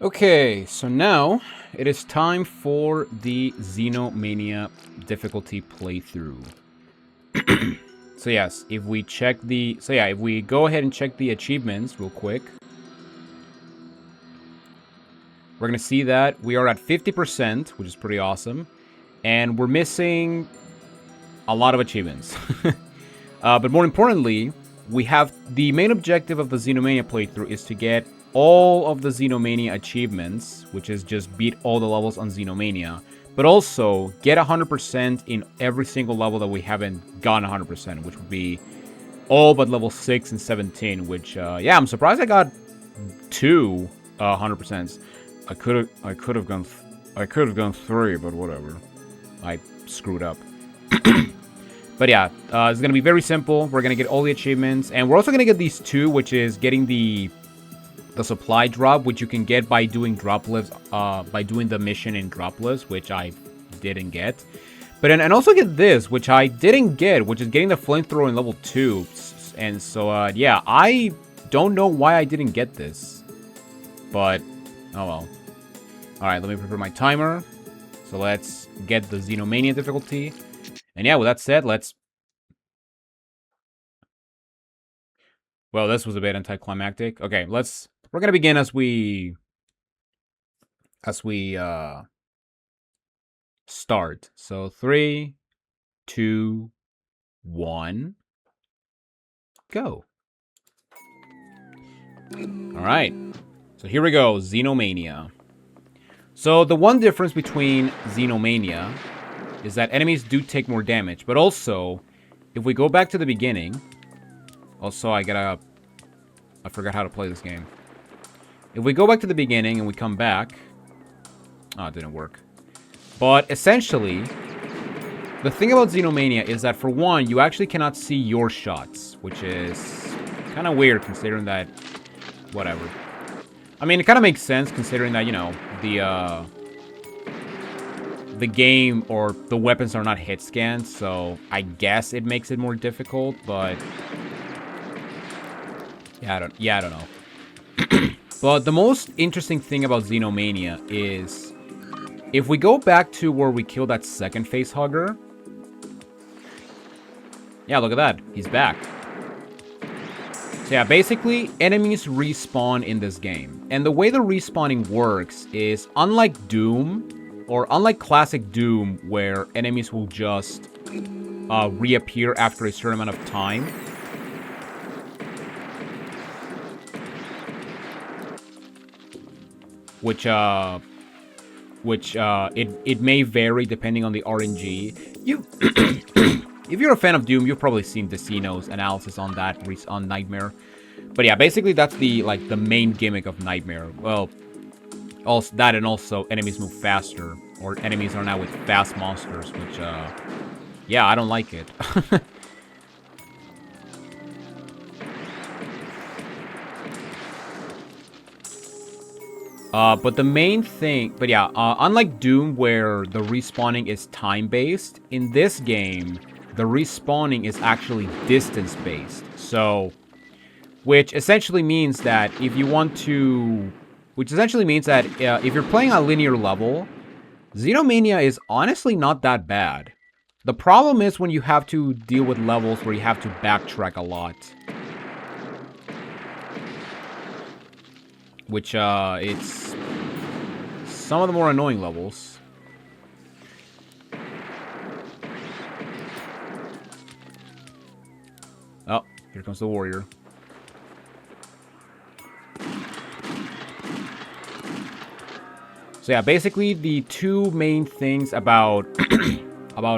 Okay, so now it is time for the Xenomania difficulty playthrough. So yes, if we check the... So yeah, if we go ahead and check the achievements real quick, we're going to see that we are at 50%, which is pretty awesome. And we're missing a lot of achievements. But more importantly, we have the main objective of the Xenomania playthrough is to get all of the Xenomania achievements, which is just beat all the levels on Xenomania, but also get 100% in every single level that we haven't gotten 100%, which would be all but level 6 and 17, which, yeah, I'm surprised I got 2 100%. I could have gone 3, but whatever. I screwed up. But yeah, it's going to be very simple. We're going to get all the achievements. And we're also going to get these 2, which is getting the supply drop, which you can get by doing drop lifts, by doing the mission in drop lifts, which I didn't get. But and also get this, which I didn't get, which is getting the flamethrower in level 2. And so, yeah, I don't know why I didn't get this. But, oh well. Alright, let me prepare my timer. So let's get the Xenomania difficulty. And yeah, with that said, let's... Well, this was a bit anticlimactic. Okay, let's... We're gonna begin as we start. So 3, 2, 1, go. Alright. So here we go, Xenomania. So the one difference between Xenomania is that enemies do take more damage, but also, if we go back to the beginning... Also, I forgot how to play this game. If we go back to the beginning and we come back... Oh, it didn't work. But essentially, the thing about Xenomania is that, for one, you actually cannot see your shots, which is kind of weird considering that... Whatever. I mean, it kind of makes sense considering that, you know, the game or the weapons are not hit scanned, so I guess it makes it more difficult, but... Yeah, I don't know. But the most interesting thing about Xenomania is... If we go back to where we killed that second facehugger... Yeah, look at that. He's back. So yeah, basically, enemies respawn in this game. And the way the respawning works is, unlike Doom, or unlike classic Doom, where enemies will just reappear after a certain amount of time... Which it may vary depending on the RNG. If you're a fan of Doom, you've probably seen Decino's analysis on that, on Nightmare. But yeah, basically that's the main gimmick of Nightmare. Well, also that, and also enemies move faster, or enemies are now with fast monsters, which, yeah, I don't like it. But the main thing... But yeah, unlike Doom, where the respawning is time-based, in this game, the respawning is actually distance-based. So, which essentially means that if you want to... Which essentially means that if you're playing a linear level, Xenomania is honestly not that bad. The problem is when you have to deal with levels where you have to backtrack a lot. Which, it's some of the more annoying levels. Oh, here comes the warrior. So yeah, basically the two main things about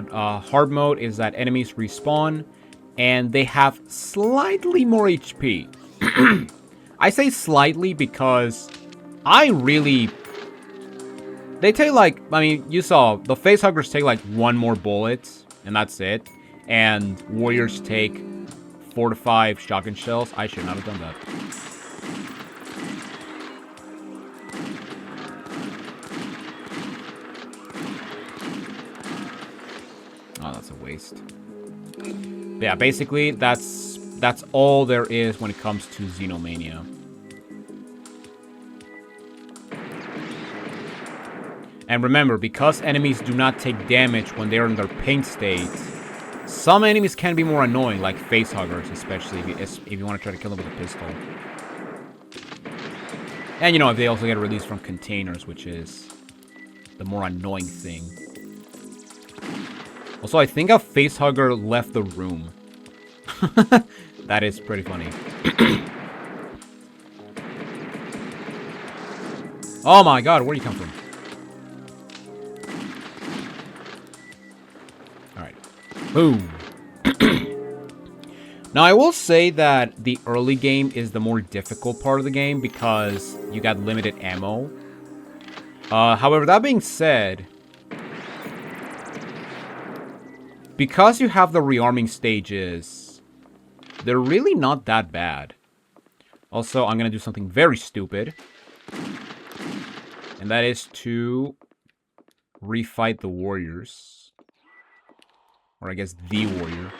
hard mode is that enemies respawn, and they have slightly more HP. I say slightly because I really... They take like... I mean, you saw, the facehuggers take like 1 more bullet, and that's it. And warriors take 4 to 5 shotgun shells. I should not have done that. Oh, that's a waste. But yeah, basically, that's all there is when it comes to Xenomania. And remember, because enemies do not take damage when they're in their pain state, some enemies can be more annoying, like facehuggers, especially if you want to try to kill them with a pistol. And, you know, if they also get released from containers, which is the more annoying thing. Also, I think a facehugger left the room. That is pretty funny. Oh my god, where'd you come from? Alright. Boom. Now, I will say that the early game is the more difficult part of the game because you got limited ammo. However, that being said, because you have the rearming stages, they're really not that bad. Also, I'm going to do something very stupid. And that is to refight the warriors. Or I guess the warrior.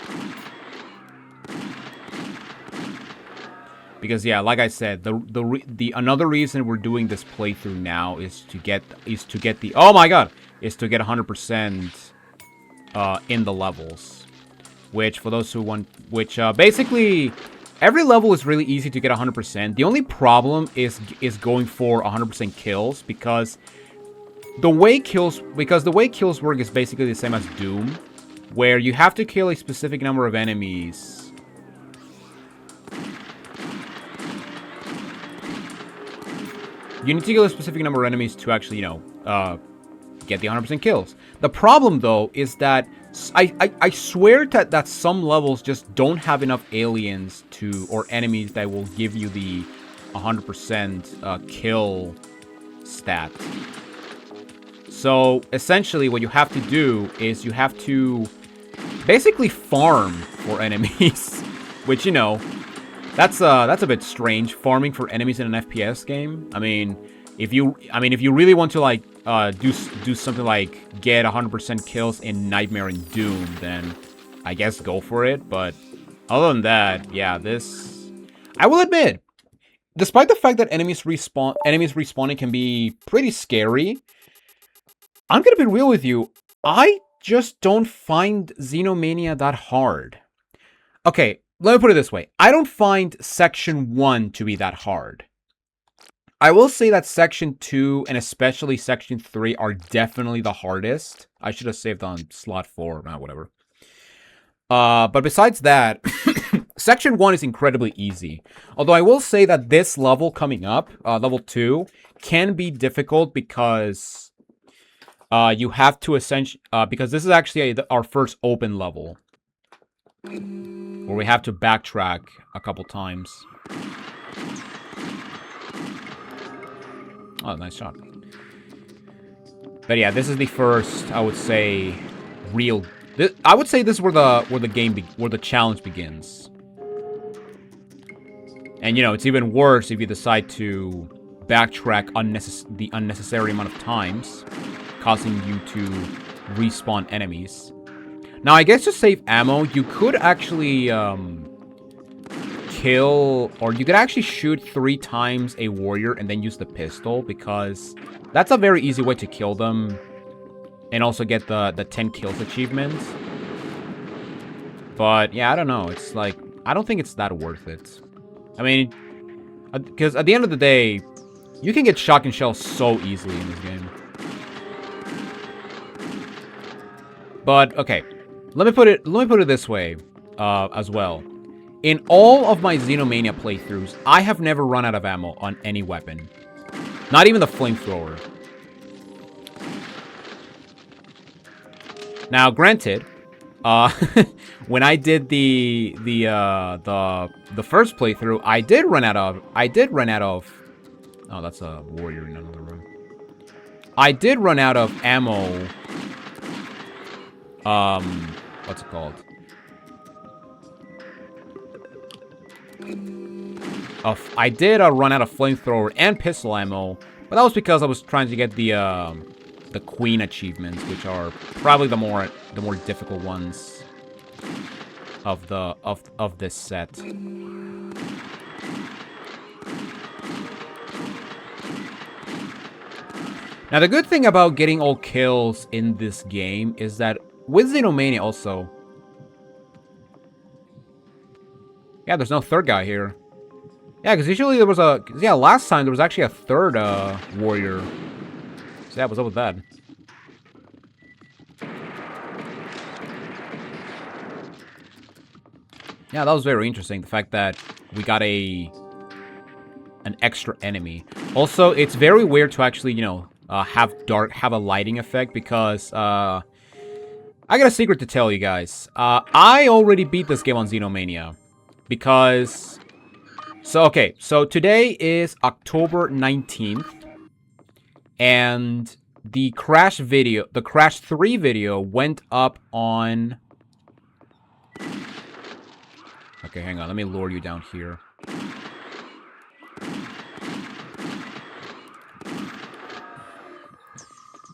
Because yeah, like I said, the another reason we're doing this playthrough now is to get the oh my god, is to get 100% in the levels. Which for those who want, basically every level is really easy to get 100%. The only problem is going for 100% kills because the way kills work is basically the same as Doom, where you have to kill a specific number of enemies. You need to kill a specific number of enemies to actually, you know, get the 100% kills. The problem, though, is that I swear that some levels just don't have enough aliens or enemies that will give you the 100% kill stat. So, essentially, what you have to do is you have to basically farm for enemies, which, you know, that's a bit strange, farming for enemies in an FPS game. I mean, if you really want to like do something like get 100% kills in Nightmare and Doom, then I guess go for it. But other than that, yeah, I will admit, despite the fact that enemies respawning can be pretty scary, I'm gonna be real with you. I just don't find Xenomania that hard. Okay. Let me put it this way. I don't find Section 1 to be that hard. I will say that Section 2 and especially Section 3 are definitely the hardest. I should have saved on slot 4, whatever. But besides that, Section 1 is incredibly easy. Although I will say that this level coming up, level 2, can be difficult because you have to essentially... because this is actually our first open level, where we have to backtrack a couple times. Oh, nice shot. But yeah, this is the first, I would say, real... I would say this is where the challenge begins. And, you know, it's even worse if you decide to backtrack the unnecessary amount of times, causing you to respawn enemies. Now, I guess to save ammo, you could actually kill, or you could actually shoot 3 times a warrior and then use the pistol, because that's a very easy way to kill them and also get the 10 kills achievement. But yeah, I don't know. It's like, I don't think it's that worth it. I mean, because at the end of the day, you can get shotgun shells so easily in this game. But okay. Let me put it this way, as well. In all of my Xenomania playthroughs, I have never run out of ammo on any weapon. Not even the flamethrower. Now, granted, when I did the first playthrough, I did run out of. Oh, that's a warrior in another room. I did run out of ammo. What's it called? I did run out of flamethrower and pistol ammo, but that was because I was trying to get the Queen achievements, which are probably the more difficult ones of this set. Now, the good thing about getting all kills in this game is that with Xenomania also... Yeah, there's no third guy here. Yeah, because usually there was a... Yeah, last time there was actually a third warrior. So yeah, what's up with that? Yeah, that was very interesting. The fact that we got an extra enemy. Also, it's very weird to actually, you know, have a lighting effect because I got a secret to tell you guys. I already beat this game on Xenomania because so today is October 19th and the Crash 3 video went up on... Okay, hang on. Let me lure you down here.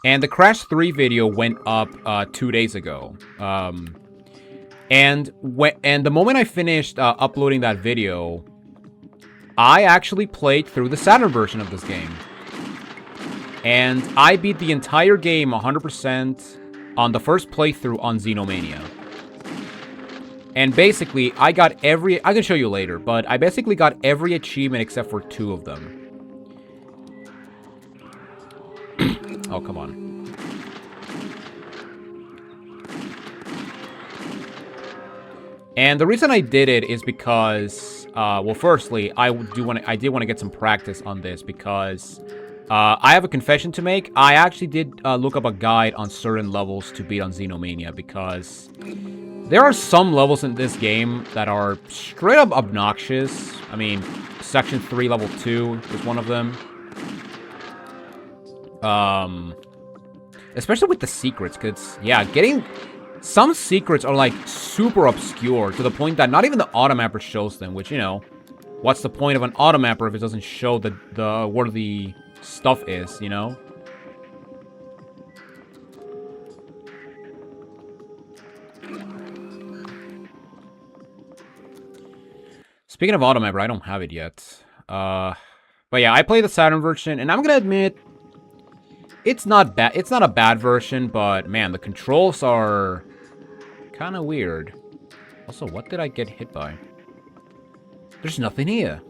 And the Crash 3 video went up 2 days ago. And the moment I finished uploading that video, I actually played through the Saturn version of this game. And I beat the entire game 100% on the first playthrough on Xenomania. And basically, I got every... I can show you later, but I basically got every achievement except for 2 of them. Oh, come on. And the reason I did it is because, well, firstly, I did want to get some practice on this because I have a confession to make. I actually did look up a guide on certain levels to beat on Xenomania because there are some levels in this game that are straight up obnoxious. I mean, Section 3, Level 2 is one of them. Especially with the secrets, because, yeah, getting... Some secrets are, like, super obscure, to the point that not even the automapper shows them, which, you know, what's the point of an automapper if it doesn't show where the stuff is, you know? Speaking of automapper, I don't have it yet. But yeah, I played the Saturn version, and I'm gonna admit... It's not bad. It's not a bad version, but man, the controls are kind of weird. Also, what did I get hit by? There's nothing here.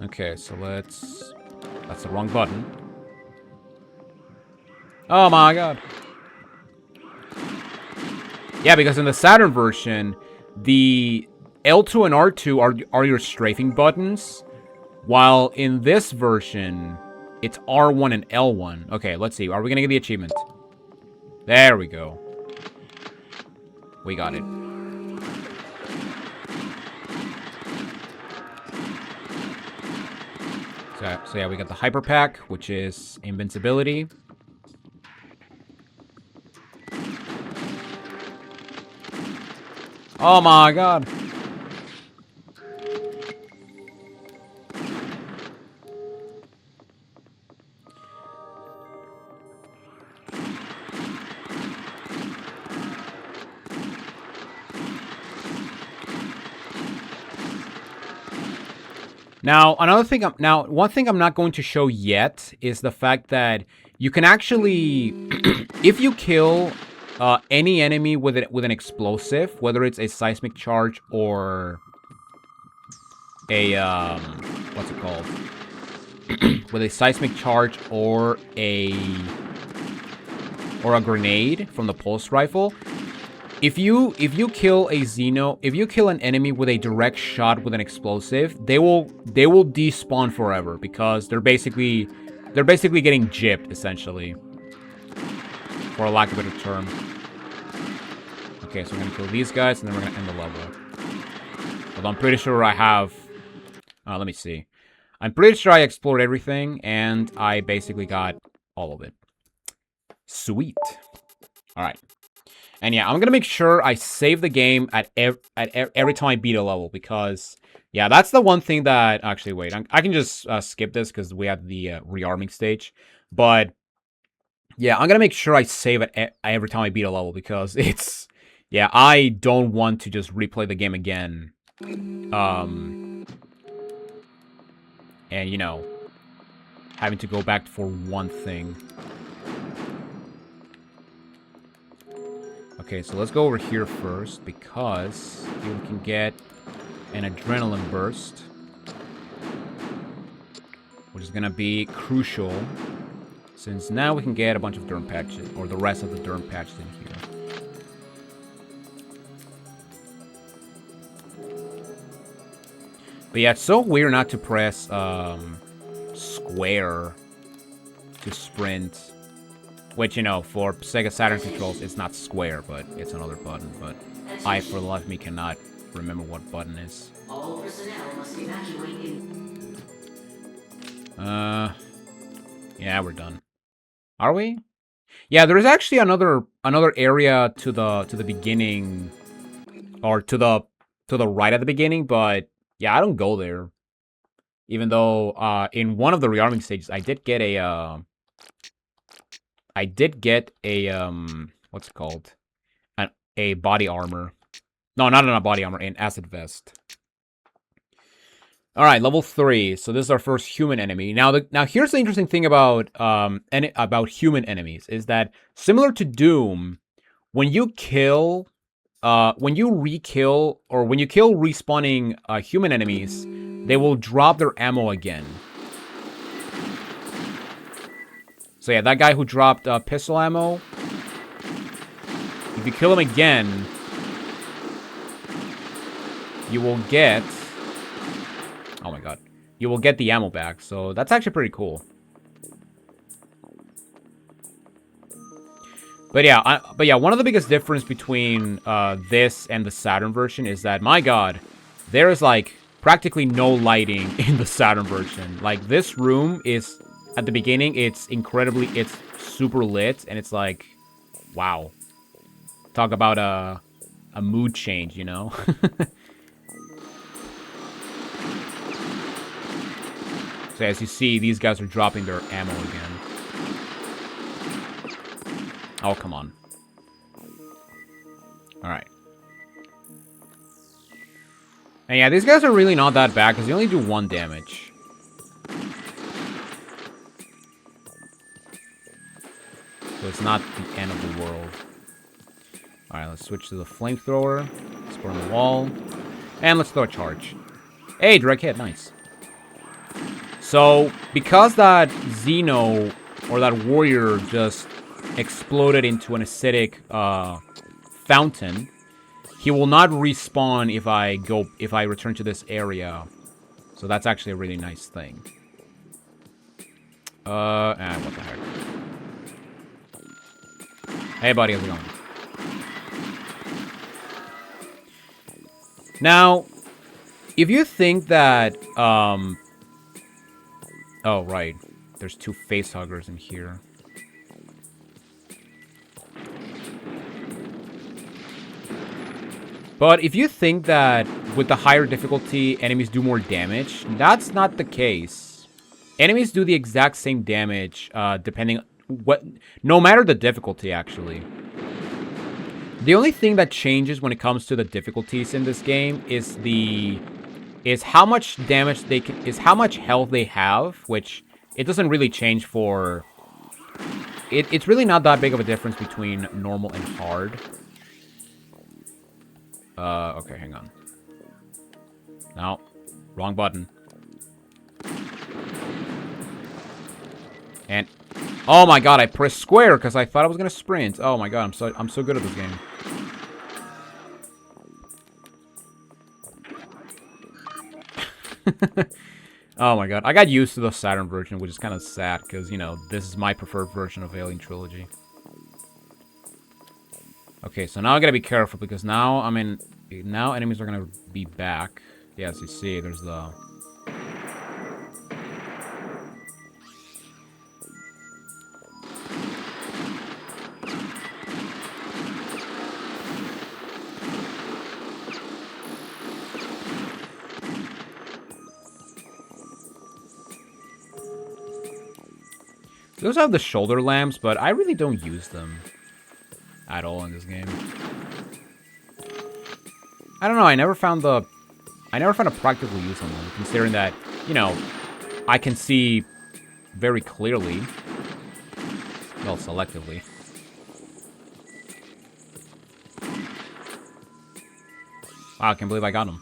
Okay, so let's... That's the wrong button. Oh my god. Yeah, because in the Saturn version, the L2 and R2 are your strafing buttons, while in this version... It's R1 and L1. Okay, let's see. Are we gonna get the achievement? There we go. We got it. So yeah, we got the Hyper Pack, which is invincibility. Oh my god. Now, one thing I'm not going to show yet is the fact that you can actually, if you kill any enemy with an explosive, whether it's a seismic charge or a what's it called? With a seismic charge or a grenade from the pulse rifle. If you kill an enemy with a direct shot with an explosive, they will despawn forever because they're basically getting gypped essentially, for a lack of a better term. Okay, so we're gonna kill these guys and then we're gonna end the level. Although I'm pretty sure I have. Let me see. I'm pretty sure I explored everything and I basically got all of it. Sweet. All right. And yeah, I'm gonna make sure I save the game at every time I beat a level because, yeah, that's the one thing that... Actually, wait, I can just skip this because we have the rearming stage. But, yeah, I'm gonna make sure I save it every time I beat a level because it's... Yeah, I don't want to just replay the game again. And, you know... having to go back for one thing. Okay, so let's go over here first, because here we can get an adrenaline burst, which is gonna be crucial, since now we can get a bunch of derm patches, or the rest of the derm patches in here. But yeah, it's so weird not to press square to sprint. Which, you know, for Sega Saturn controls, it's not square, but it's another button. But I, for the life of me, cannot remember what button is. All personnel must evacuate Yeah, we're done. Are we? Yeah, there is actually another area to the beginning, or to the right at the beginning. But yeah, I don't go there. Even though in one of the rearming stages, I did get a what's it called? A body armor. No, not a body armor, an acid vest. All right, level 3. So this is our first human enemy. Now here's the interesting thing about human enemies is that similar to Doom, when you kill re-kill, or when you kill respawning human enemies, they will drop their ammo again. So yeah, that guy who dropped pistol ammo, if you kill him again, you will get... Oh my god. You will get the ammo back, so that's actually pretty cool. But yeah, one of the biggest difference between this and the Saturn version is that, my god, there is like practically no lighting in the Saturn version. Like, this room is... At the beginning, it's super lit, and it's like, wow. Talk about a mood change, you know? So as you see, these guys are dropping their ammo again. Oh, come on. Alright. And yeah, these guys are really not that bad, because they only do 1 damage. So it's not the end of the world. Alright, let's switch to the flamethrower. Let's burn the wall. And let's throw a charge. Hey, direct hit, nice. So, because that Xeno, or that warrior, just exploded into an acidic fountain, he will not respawn if I return to this area. So that's actually a really nice thing. What the heck? Hey, buddy, how's it going? Now, if you think that, oh, right. There's 2 facehuggers in here. But if you think that with the higher difficulty, enemies do more damage, that's not the case. Enemies do the exact same damage, depending... no matter the difficulty, actually. The only thing that changes when it comes to the difficulties in this game is how much damage they can, is how much health they have, which it doesn't really change for... It's really not that big of a difference between normal and hard. Okay, hang on. No, wrong button. And oh my god, I pressed square because I thought I was gonna sprint. Oh my god, I'm so good at this game. Oh my god, I got used to the Saturn version, which is kind of sad because, you know, this is my preferred version of Alien Trilogy. Okay, so now I gotta be careful because now now enemies are gonna be back. Yeah, as you see, there's the... Those have the shoulder lamps, but I really don't use them at all in this game. I don't know, I never found a practical use on them, considering that, you know, I can see very clearly. Well, selectively. Wow, I can't believe I got him.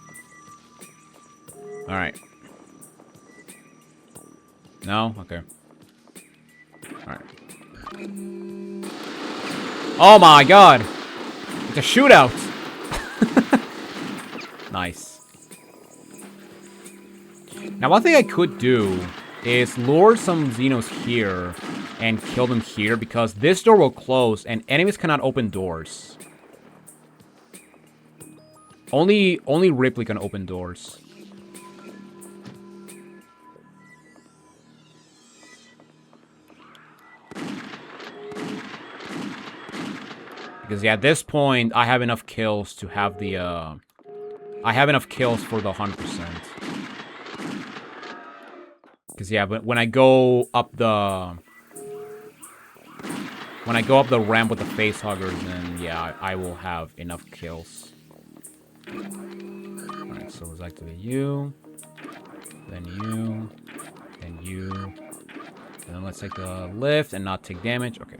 Alright. No? Okay. Alright. Oh my god! It's a shootout! Nice. Now, one thing I could do is lure some Xenos here and kill them here, because this door will close and enemies cannot open doors. Only Ripley can open doors. Because, yeah, at this point, I have enough kills to have the, I have enough kills for the 100%. Because, yeah, but when I go up the... When I go up the ramp with the facehuggers, then, yeah, I will have enough kills. Alright, so let's activate you. Then you. Then you. And then let's take the lift and not take damage. Okay.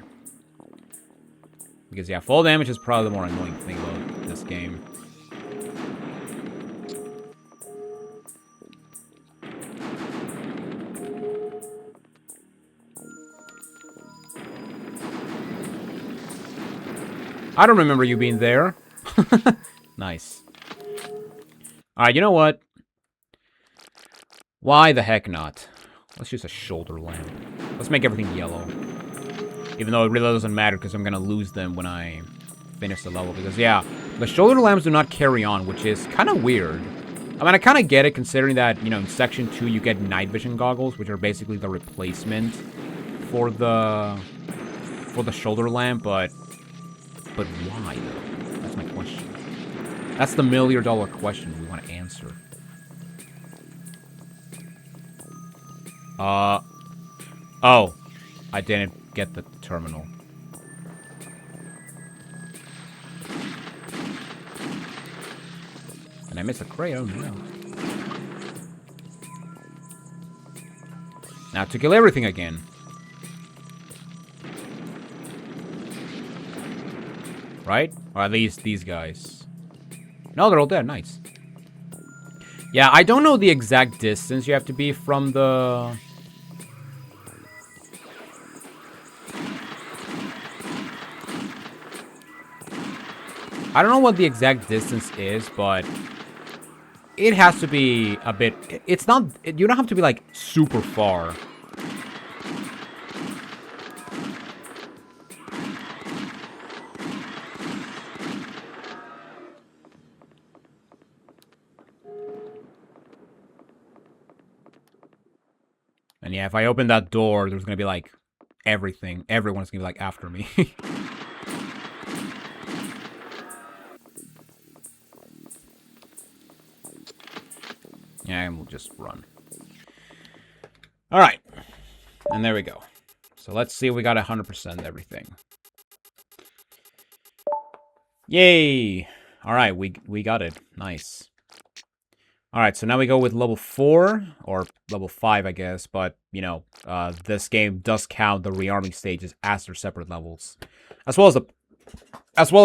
Because, yeah, fall damage is probably the more annoying thing about this game. I don't remember you being there. Nice. Alright, you know what? Why the heck not? Let's use a shoulder lamp. Let's make everything yellow. Even though it really doesn't matter, because I'm going to lose them when I finish the level. Because, yeah, the shoulder lamps do not carry on, which is kind of weird. I mean, I kind of get it, considering that, you know, in Section 2 you get night vision goggles, which are basically the replacement for the shoulder lamp, but why, though? That's my question. That's the million-dollar question we want to answer. Oh. I didn't get the terminal. And I missed a crate, oh no. Now to kill everything again. Right? Or at least these guys. No, they're all dead. Nice. Yeah, I don't know the exact distance you have to be from the... I don't know what the exact distance is, but it has to be a bit... It's not... You don't have to be, like, super far. And yeah, if I open that door, there's gonna be, like, everything. Everyone's gonna be, like, after me. Yeah, and we'll just run. Alright. And there we go. So let's see if we got 100% everything. Yay! Alright, we got it. Nice. Alright, so now we go with level 4, or level 5, I guess, but, you know, this game does count the rearming stages as their separate levels. As well as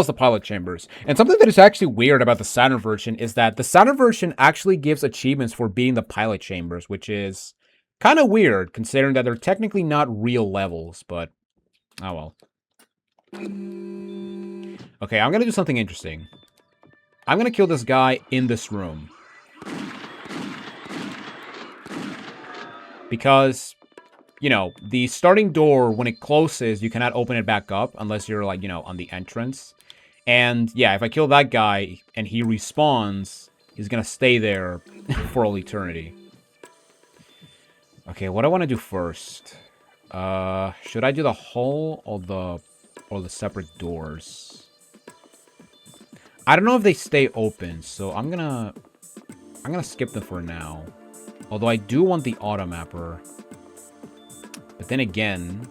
the pilot chambers. And something that is actually weird about the Saturn version is that the Saturn version actually gives achievements for beating the pilot chambers, which is kind of weird, considering that they're technically not real levels, but oh well. Okay, I'm gonna do something interesting. I'm gonna kill this guy in this room. Because, you know, the starting door, when it closes, you cannot open it back up unless you're, like, you know, on the entrance. And, yeah, if I kill that guy and he respawns, he's gonna stay there for all eternity. Okay, what do I want to do first? Should I do the hull or the separate doors? I don't know if they stay open, so I'm gonna skip them for now. Although I do want the auto mapper. But then again,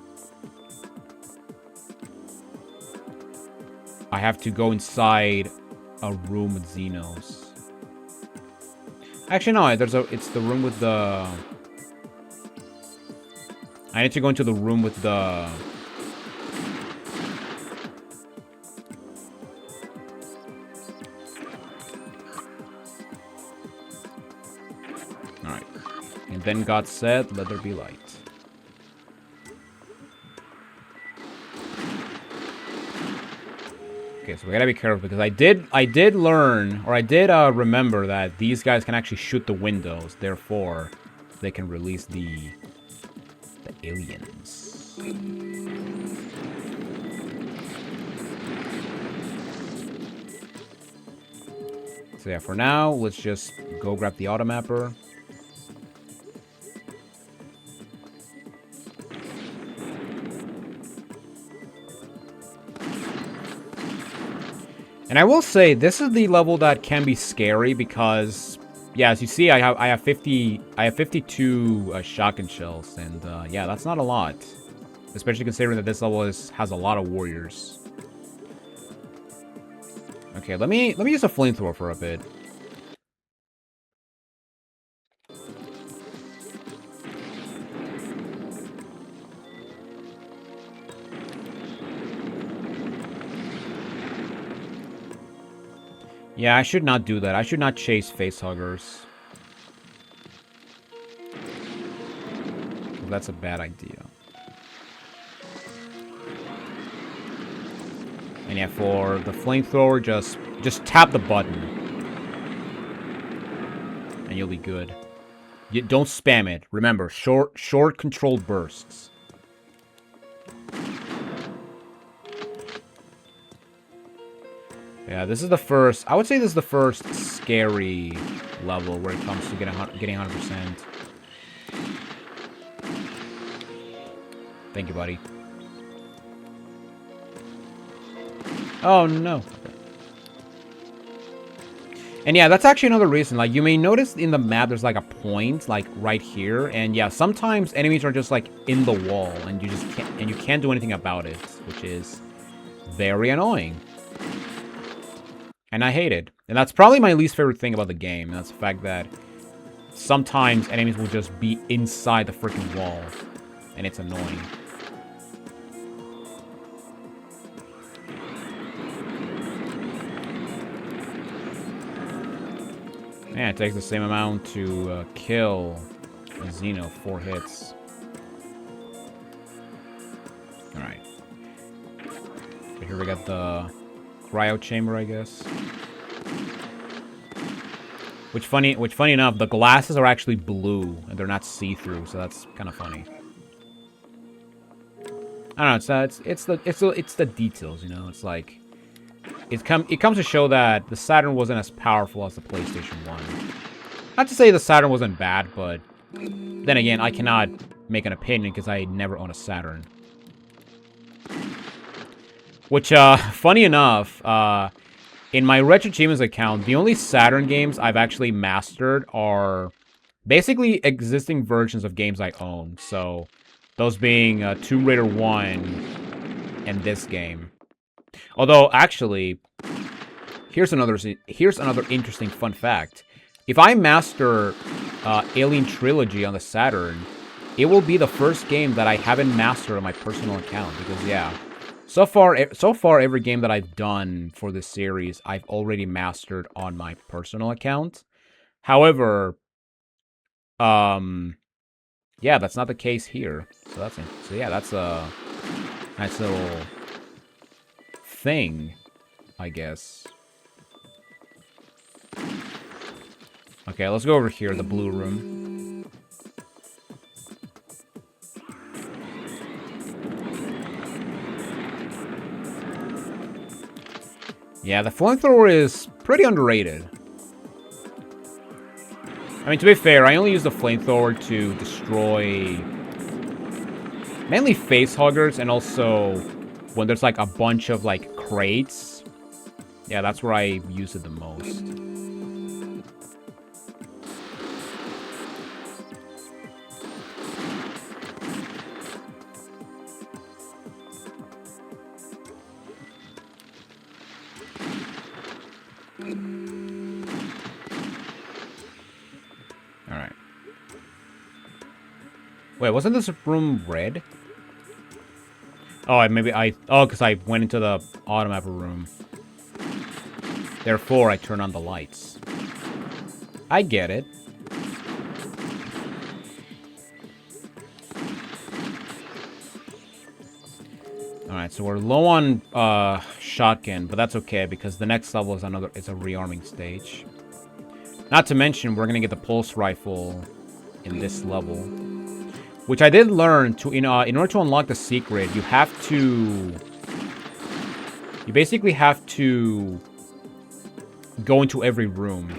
I have to go inside a room with Xenos. Actually, no, it's the room with the... I need to go into the room with the... Alright. And then God said, let there be light. Okay, so we gotta be careful because I did learn, or I did remember that these guys can actually shoot the windows, therefore they can release the aliens. So yeah, for now, let's just go grab the automapper. And I will say, this is the level that can be scary because, yeah, as you see, I have 52 shotgun shells, and yeah, that's not a lot, especially considering that this level has a lot of warriors. Okay, let me use a flamethrower for a bit. Yeah, I should not do that. I should not chase facehuggers. That's a bad idea. And yeah, for the flamethrower, just tap the button. And you'll be good. You don't spam it. Remember, short controlled bursts. Yeah, this is the first... I would say this is the first scary level where it comes to getting 100%. Thank you, buddy. Oh, no. And yeah, that's actually another reason. Like, you may notice in the map there's like a point, like right here. And yeah, sometimes enemies are just like in the wall and you can't do anything about it, which is very annoying. And I hate it. And that's probably my least favorite thing about the game. That's the fact that sometimes enemies will just be inside the freaking wall. And it's annoying. Yeah, it takes the same amount to kill a Xeno, 4 hits. Alright. So here we got the cryo chamber, I guess. Which funny enough, the glasses are actually blue and they're not see-through, so that's kind of funny. I don't know. It's the details, you know. It's like it comes to show that the Saturn wasn't as powerful as the PlayStation 1. Not to say the Saturn wasn't bad, but then again, I cannot make an opinion because I never owned a Saturn. Which, funny enough, in my RetroAchievements account, the only Saturn games I've actually mastered are basically existing versions of games I own. So, those being Tomb Raider 1 and this game. Although, actually, here's another interesting fun fact. If I master Alien Trilogy on the Saturn, it will be the first game that I haven't mastered on my personal account. Because, yeah, so far, every game that I've done for this series, I've already mastered on my personal account. However, yeah, that's not the case here. So yeah, that's a nice little thing, I guess. Okay, let's go over here, the blue room. Yeah, the flamethrower is pretty underrated. I mean, to be fair, I only use the flamethrower to destroy mainly facehuggers and also when there's like a bunch of like crates. Yeah, that's where I use it the most. Wait, wasn't this room red? Oh, maybe I... Oh, because I went into the automapper room. Therefore, I turn on the lights. I get it. Alright, so we're low on shotgun, but that's okay because the next level is a rearming stage. Not to mention, we're gonna get the pulse rifle in this level. Which I did learn to, in order to unlock the secret, you have to... You basically have to go into every room.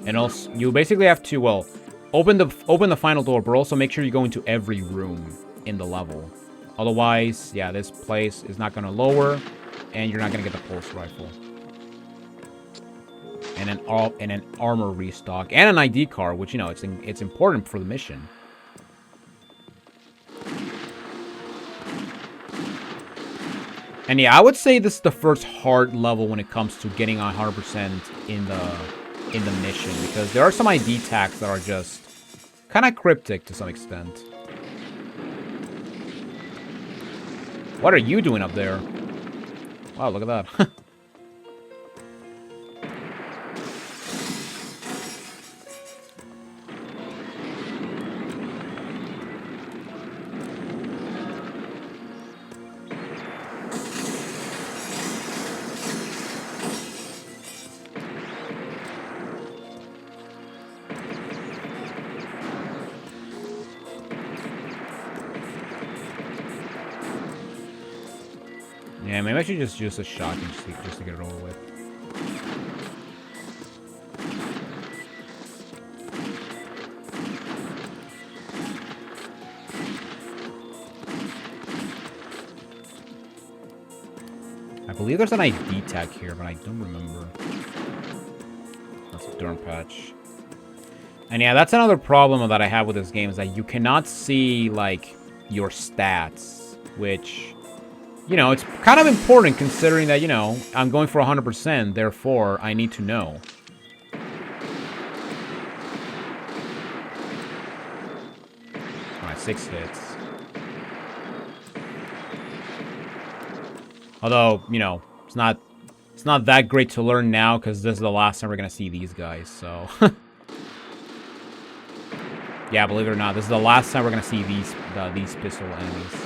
And also, you basically have to, well, open the final door, but also make sure you go into every room in the level. Otherwise, yeah, this place is not gonna lower, and you're not gonna get the pulse rifle. And an armor restock, and an ID card, which, you know, it's important for the mission. And yeah, I would say this is the first hard level when it comes to getting 100% in the mission, because there are some ID tags that are just kind of cryptic to some extent. What are you doing up there? Wow, look at that. Yeah, maybe I should just use a shotgun just to get it over with. I believe there's an ID tag here, but I don't remember. That's a darn patch. And yeah, that's another problem that I have with this game, is that you cannot see, like, your stats, which... You know, it's kind of important considering that, you know, I'm going for 100%, therefore, I need to know. Alright, 6 hits. Although, you know, it's not that great to learn now, because this is the last time we're gonna see these guys, so... Yeah, believe it or not, this is the last time we're gonna see these pistol enemies.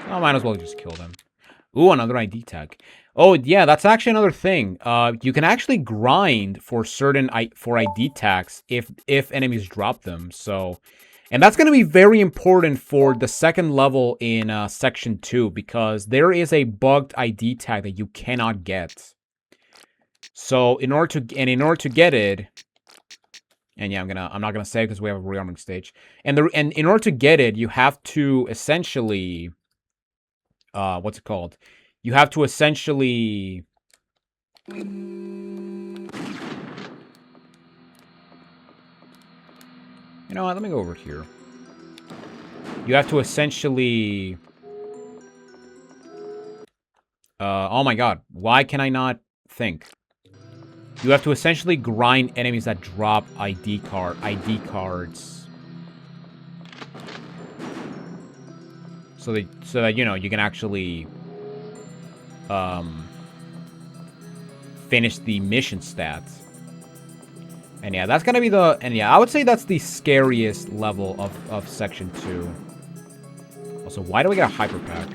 I might as well just kill them. Ooh, another ID tag. Oh, yeah, that's actually another thing. You can actually grind for certain ID tags if enemies drop them. So, and that's going to be very important for the second level in Section 2, because there is a bugged ID tag that you cannot get. So, in order to get it, and yeah, I'm not gonna say because we have a rearming stage, and in order to get it, you have to essentially. What's it called? You have to essentially... You know what? Let me go over here. You have to essentially... oh my god. Why can I not think? You have to essentially grind enemies that drop ID cards. So that, you know, you can actually finish the mission stats. And yeah, that's gonna be I would say that's the scariest level of Section 2. Also, why do we get a hyper pack?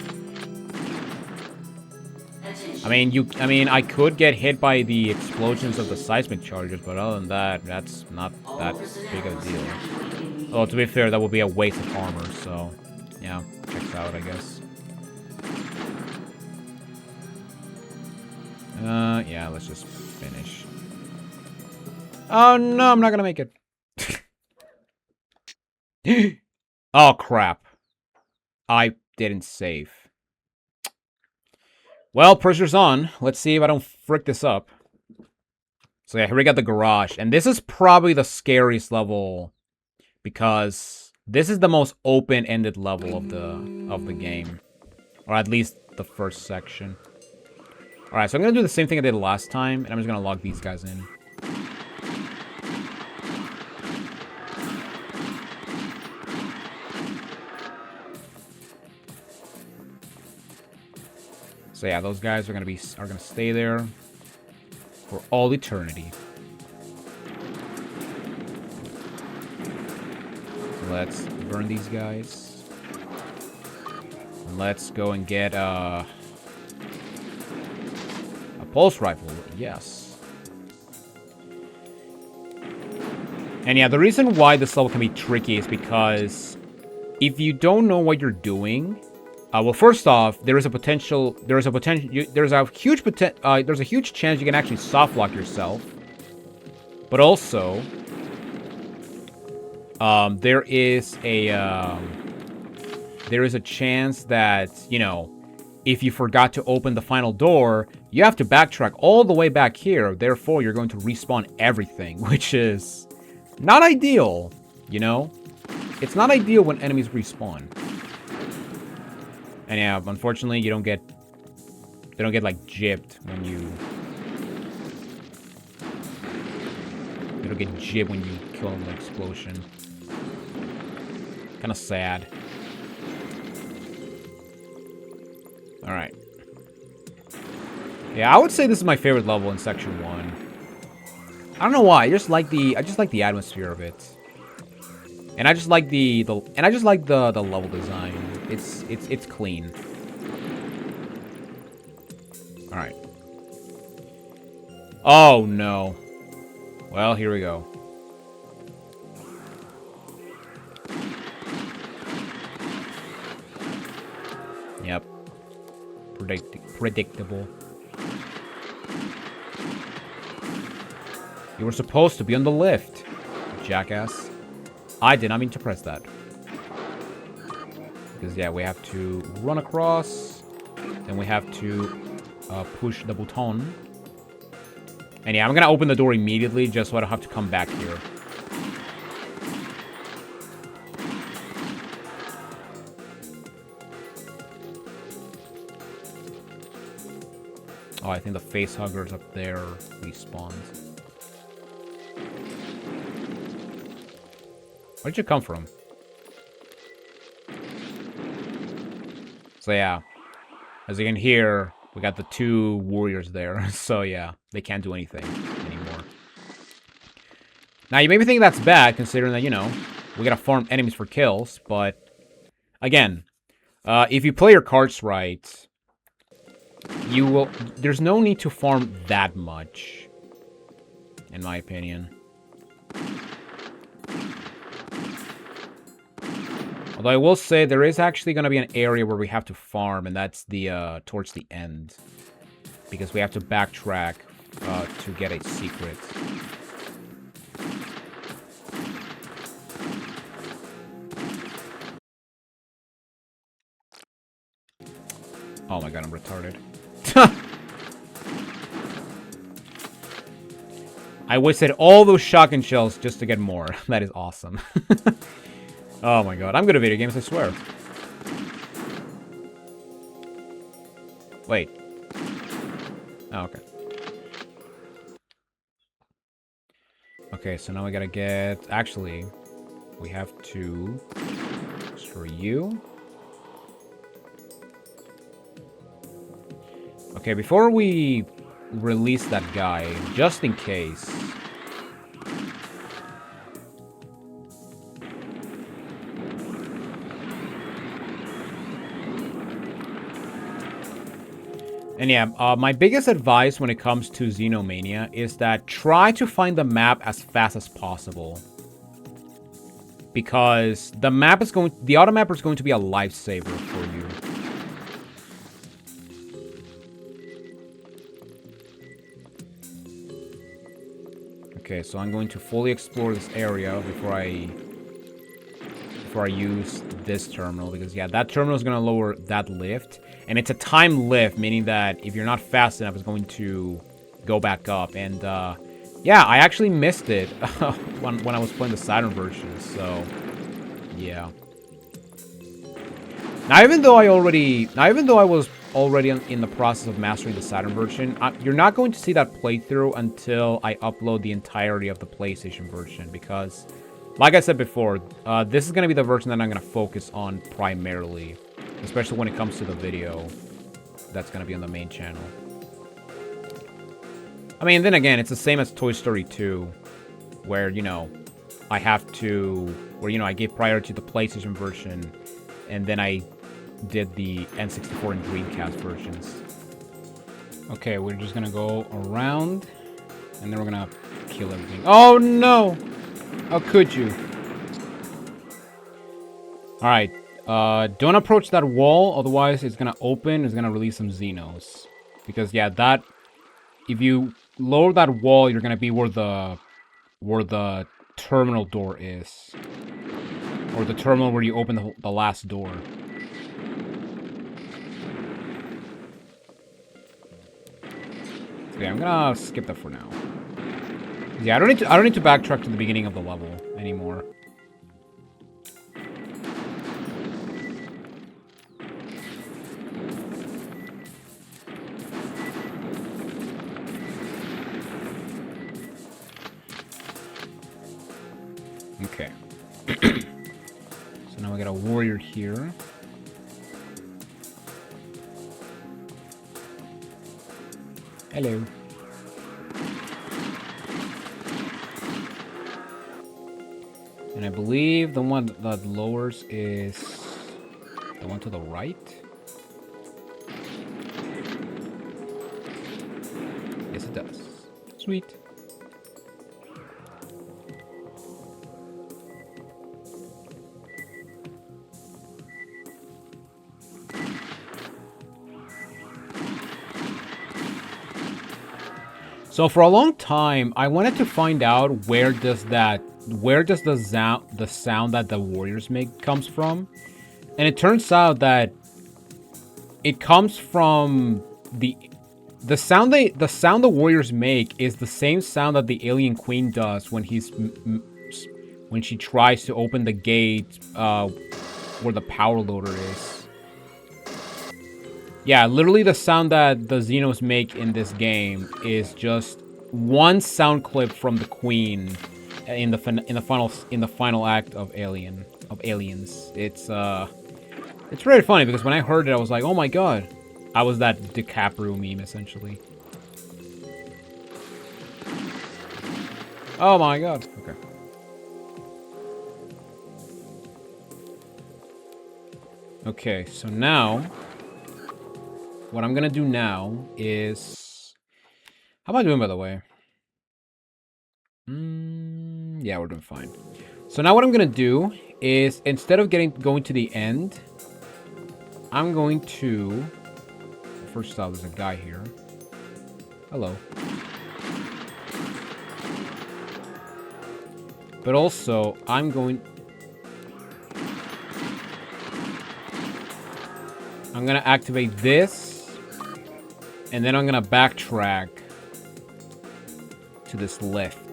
I mean, I could get hit by the explosions of the seismic charges, but other than that, that's not that big of a deal. Oh, to be fair, that would be a waste of armor, so yeah. Checks out, I guess. Yeah, let's just finish. Oh, no, I'm not gonna make it. Oh, crap. I didn't save. Well, pressure's on. Let's see if I don't frick this up. So yeah, here we got the garage. And this is probably the scariest level, because this is the most open-ended level of the game, or at least the first section. Alright, so I'm gonna do the same thing I did last time, and I'm just gonna log these guys in. So yeah, those guys are gonna stay there for all eternity. Let's burn these guys. And let's go and get a pulse rifle. Yes. And yeah, the reason why this level can be tricky is because if you don't know what you're doing, well, first off, there's a huge chance you can actually soft lock yourself. But also, there is a chance that, you know, if you forgot to open the final door, you have to backtrack all the way back here. Therefore, you're going to respawn everything, which is not ideal, you know? It's not ideal when enemies respawn. And yeah, unfortunately, they don't get like gypped when you don't get gypped when you kill an explosion. Kind of sad. All right. Yeah, I would say this is my favorite level in Section 1. I don't know why. I just like the atmosphere of it. And I just like the level design. It's clean. All right. Oh no. Well, here we go. Yep. Predictable. You were supposed to be on the lift, jackass. I did not mean to press that. Because, yeah, we have to run across. Then we have to push the button. And, yeah, I'm going to open the door immediately just so I don't have to come back here. Oh, I think the face huggers up there respawned. Where'd you come from? So yeah, as you can hear, we got the two warriors there. So yeah, they can't do anything anymore. Now you may be thinking that's bad, considering that, you know, we gotta farm enemies for kills. But again, if you play your cards right, you will. There's no need to farm that much, in my opinion. Although I will say there is actually going to be an area where we have to farm, and that's the towards the end, because we have to backtrack to get a secret. Oh my god, I'm retarded. I wasted all those shotgun shells just to get more. That is awesome. Oh my god, I'm good at video games, I swear. Wait. Oh, okay. Okay, so now we gotta get... Actually, we have to destroy you. Okay, before we release that guy, just in case... And yeah, my biggest advice when it comes to Xenomania is that try to find the map as fast as possible. Because the automapper is going to be a lifesaver for you. Okay, so I'm going to fully explore this area before I use this terminal, because yeah, that terminal is going to lower that lift. And it's a time lift, meaning that if you're not fast enough, it's going to go back up. And yeah, I actually missed it when I was playing the Saturn version. So yeah. Now, even though I was already in the process of mastering the Saturn version. You're not going to see that playthrough until I upload the entirety of the PlayStation version, because, like I said before, this is going to be the version that I'm going to focus on primarily, especially when it comes to the video that's going to be on the main channel. I mean, then again, it's the same as Toy Story 2, where, you know, I have to, where, you know, I gave priority to the PlayStation version, and then I did the N64 and Dreamcast versions. Okay, we're just gonna go around, and then we're gonna kill everything. Oh no! How could you? Alright, don't approach that wall, otherwise it's gonna open, it's gonna release some Xenos. Because, yeah, that, if you lower that wall, you're gonna be where the terminal door is. Or the terminal where you open the last door. So yeah, I'm gonna skip that for now. Yeah, I don't need to backtrack to the beginning of the level anymore. Okay. So now we got a warrior here. Hello. And I believe the one that lowers is the one to the right. Yes, it does. Sweet. So for a long time, I wanted to find out where does the sound that the warriors make comes from, and it turns out that it comes from the sound the warriors make is the same sound that the alien queen does when she tries to open the gate where the power loader is. Yeah, literally the sound that the Xenos make in this game is just one sound clip from the Queen in the final act of Aliens. It's very funny because when I heard it, I was like, oh my god, I was that DiCaprio meme essentially. Oh my god. Okay. Okay, so now what I'm gonna do now is... How am I doing, by the way? Yeah, we're doing fine. So now what I'm gonna do is, instead of going to the end, I'm going to... First off, there's a guy here. Hello. But also, I'm gonna activate this. And then I'm gonna backtrack to this lift.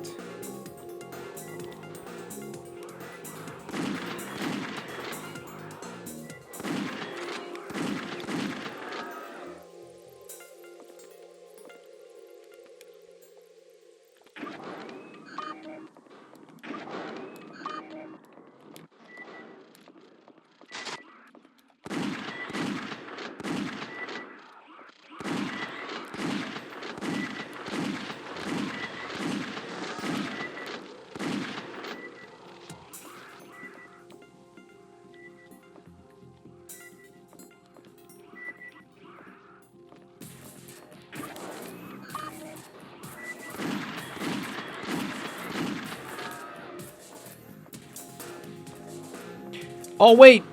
Oh, wait!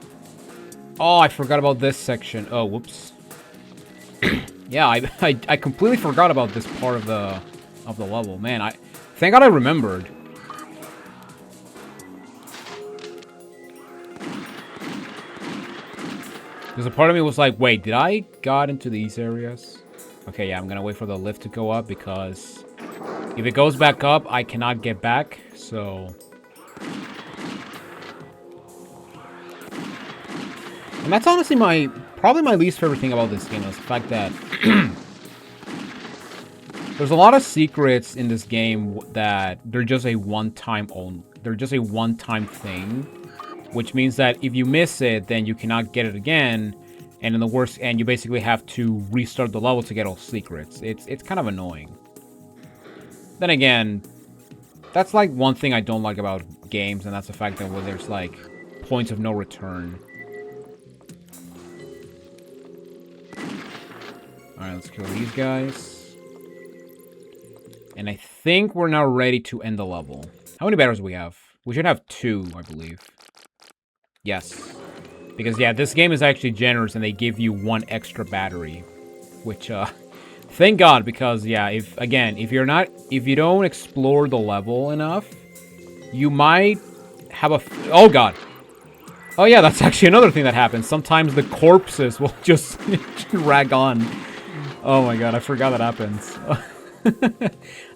Oh, I forgot about this section. Oh, whoops. Yeah, I completely forgot about this part of the level. Man, thank God I remembered. Because a part of me was like, wait, did I got into these areas? Okay, yeah, I'm gonna wait for the lift to go up because if it goes back up, I cannot get back, so... And that's honestly my probably my least favorite thing about this game is the fact that there's a lot of secrets in this game that they're just a one-time thing, which means that if you miss it, then you cannot get it again, and in the worst, and you basically have to restart the level to get all secrets. It's kind of annoying. Then again, that's like one thing I don't like about games, and that's the fact that when there's like points of no return. Alright, let's kill these guys. And I think we're now ready to end the level. How many batteries do we have? We should have 2, I believe. Yes. Because, yeah, this game is actually generous, and they give you 1 extra battery. Which, thank God, because, yeah, if you don't explore the level enough, you might have oh God. Oh, yeah, that's actually another thing that happens. Sometimes the corpses will just drag on. Oh my God, I forgot that happens.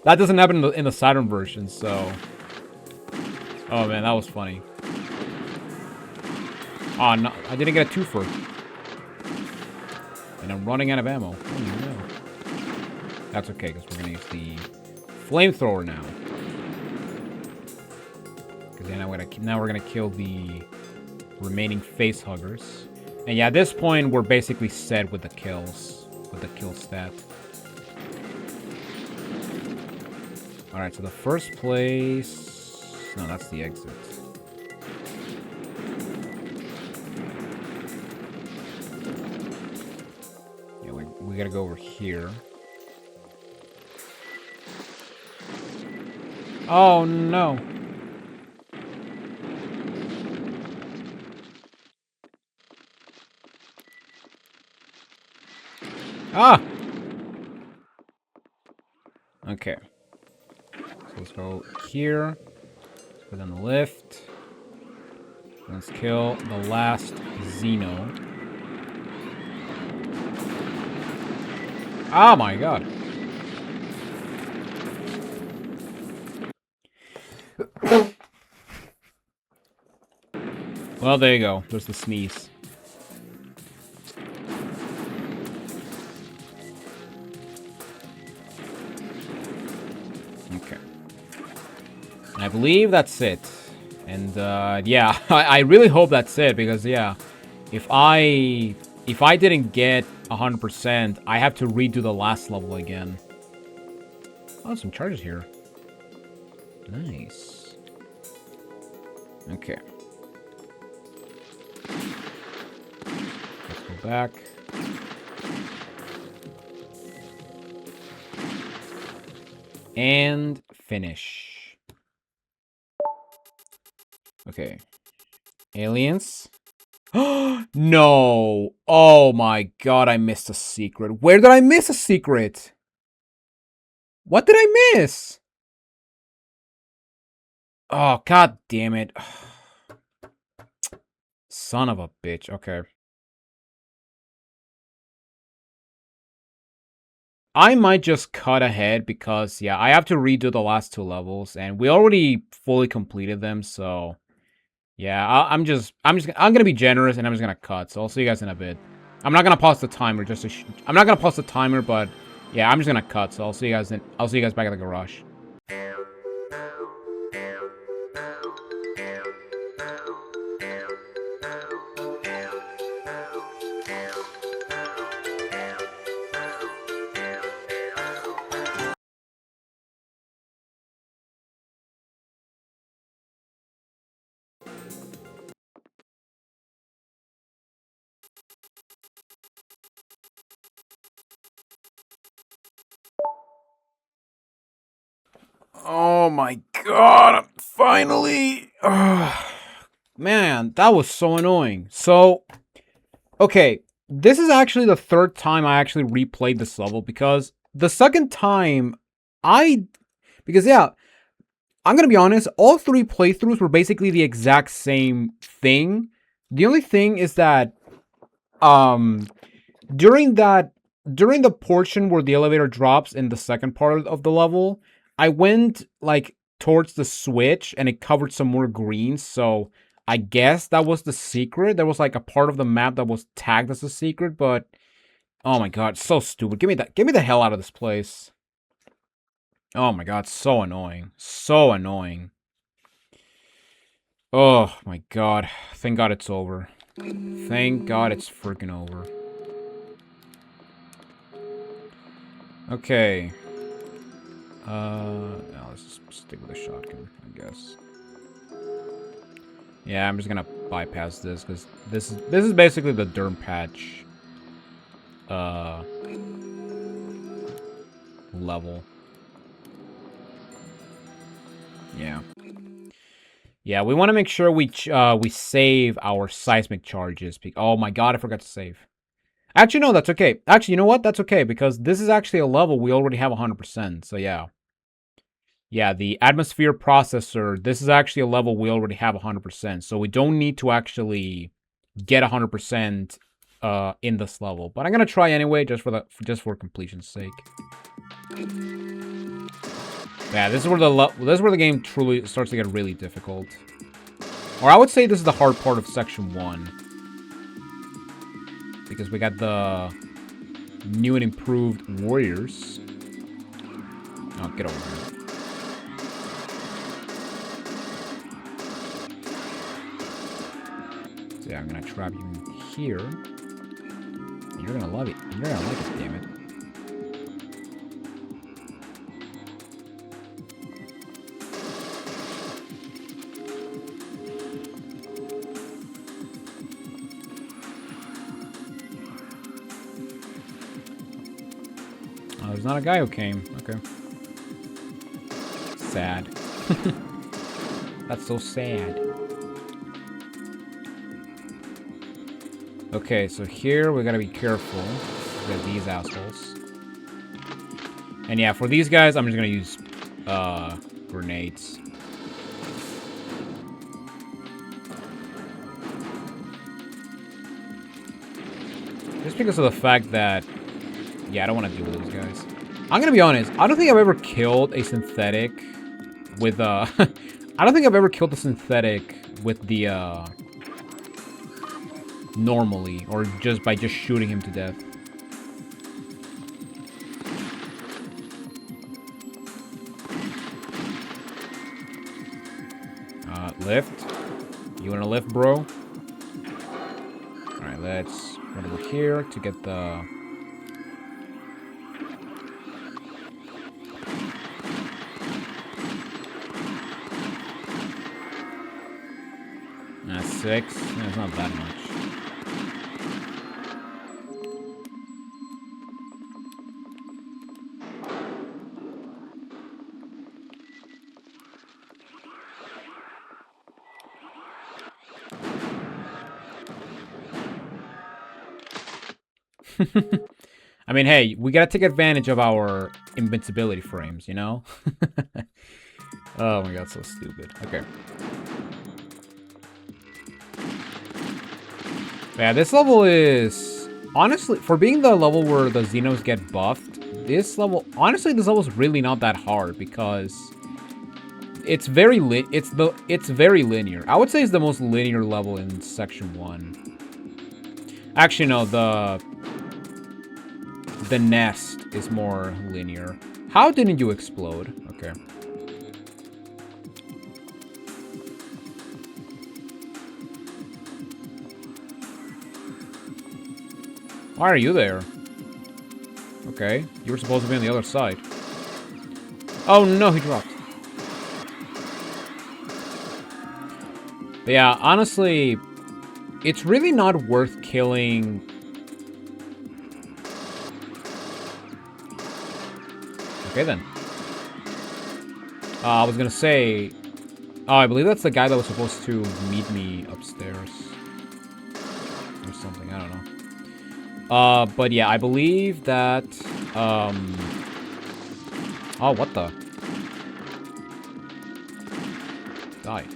That doesn't happen in the Saturn version, so... Oh man, that was funny. Oh no, I didn't get a twofer. And I'm running out of ammo. Oh no. That's okay, because we're gonna use the flamethrower now. Because now we're gonna kill the remaining face huggers. And yeah, at this point we're basically set with the kills. With the kill stat. Alright, so the first place... No, that's the exit. Yeah, we gotta go over here. Oh, no. Ah! Okay. So let's go here. Let's go down the lift. Let's kill the last Xeno. Oh my God. Well, there you go. There's the sneeze. Okay. I believe that's it. And, yeah, I really hope that's it, because, yeah, if I didn't get 100%, I have to redo the last level again. Oh, some charges here. Nice. Okay. Let's go back. And finish. Okay. Aliens. No. Oh my God, I missed a secret. Where did I miss a secret? What did I miss? Oh, God damn it. Son of a bitch. Okay. I might just cut ahead because, yeah, I have to redo the last 2 levels, and we already fully completed them, so... Yeah, I'm gonna be generous, and I'm just gonna cut. So I'll see you guys in a bit. I'm not gonna pause the timer. I'm not gonna pause the timer, but yeah, I'm just gonna cut. So I'll see you guys back at the garage. Oh my God, finally. Man, that was so annoying. So, okay, this is actually the 3rd time I actually replayed this level, because the 2nd time, because yeah, I'm gonna be honest, all 3 playthroughs were basically the exact same thing. The only thing is that, during the portion where the elevator drops in the 2nd part of the level, I went, like, towards the switch, and it covered some more greens, so I guess that was the secret. There was like a part of the map that was tagged as a secret, but oh my god, so stupid. Give me that. Get me the hell out of this place. Oh my god, so annoying. So annoying. Oh my god. Thank god it's over. Thank god it's freaking over. Okay. No, let's just stick with the shotgun, I guess. Yeah, I'm just gonna bypass this because this is basically the derm patch level. Yeah. Yeah, we want to make sure we save our seismic charges. Oh my god, I forgot to save. Actually, no, that's okay. Actually, you know what? That's okay because this is actually a level we already have 100%. So yeah. Yeah, the atmosphere processor, this is actually a level we already have 100%. So we don't need to actually get 100% in this level. But I'm going to try anyway just for completion's sake. Yeah, this is where the game truly starts to get really difficult. Or I would say this is the hard part of section 1. Because we got the new and improved warriors. Oh, get over here. So yeah, I'm gonna trap you in here. You're gonna love it. You're gonna like it, damn it. Oh, there's not a guy who came. Okay. Sad. That's so sad. Okay, so here we gotta be careful with these assholes. And yeah, for these guys, I'm just gonna use grenades. Just because of the fact that, yeah, I don't want to deal with those guys. I'm gonna be honest, I don't think I've ever killed a synthetic with I don't think I've ever killed a synthetic with the normally, or just by just shooting him to death. Lift. You wanna lift, bro? Alright, let's run over here to get the... That's 6. That's not that much. I mean, hey, we gotta take advantage of our invincibility frames, you know? Oh my god, so stupid. Okay. Yeah, this level is... Honestly, for being the level where the Xenos get buffed, this level... Honestly, this level is really not that hard because... It's very very linear. I would say it's the most linear level in Section 1. Actually, no, the nest is more linear. How didn't you explode? Okay. Why are you there? Okay, you were supposed to be on the other side. Oh no, he dropped. But yeah, honestly, it's really not worth killing... Okay, then. I was gonna say... Oh, I believe that's the guy that was supposed to meet me upstairs. Or something, I don't know. But yeah, I believe that... Oh, what the? Died.